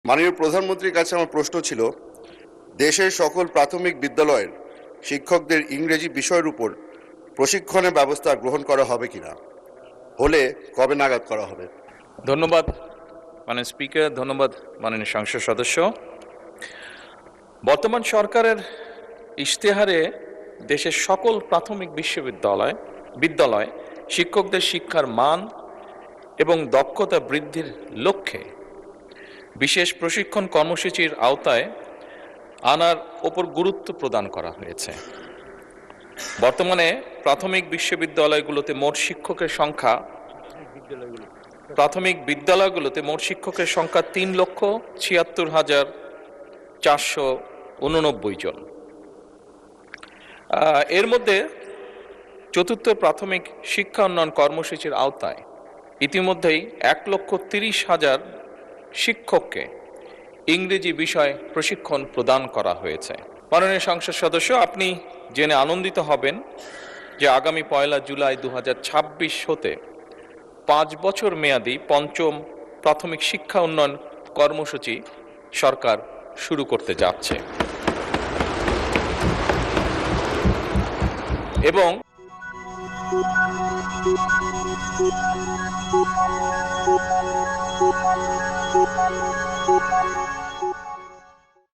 মাননীয় প্রধানমন্ত্রীর কাছে আমার প্রশ্ন ছিল, দেশের সকল প্রাথমিক বিদ্যালয়ের শিক্ষকদের ইংরেজি বিষয়ের উপর প্রশিক্ষণের ব্যবস্থা গ্রহণ করা হবে কিনা, হলে কবে নাগাদ করা হবে? ধন্যবাদ মাননীয় স্পিকার, ধন্যবাদ মাননীয় সংসদ সদস্য। বর্তমান সরকারের ইশতেহারে দেশের সকল প্রাথমিক বিদ্যালয় শিক্ষকদের শিক্ষার মান এবং দক্ষতা বৃদ্ধির লক্ষ্যে বিশেষ প্রশিক্ষণ কর্মসূচির আওতায় আনার ওপর গুরুত্ব প্রদান করা হয়েছে। বর্তমানে প্রাথমিক বিদ্যালয়গুলোতে মোট শিক্ষকের সংখ্যা 3,76,489 জন। এর মধ্যে চতুর্থ প্রাথমিক শিক্ষা উন্নয়ন কর্মসূচির আওতায় ইতিমধ্যেই 1,30,000 শিক্ষককে ইংরেজি বিষয় প্রশিক্ষণ প্রদান করা হয়েছে। মাননীয় সংসদ সদস্য, আপনি জেনে আনন্দিত হবেন যে আগামী 1 জুলাই 2026 হতে 5 বছর মেয়াদী পঞ্চম প্রাথমিক শিক্ষা উন্নয়ন কর্মসূচি সরকার শুরু করতে যাচ্ছে এবং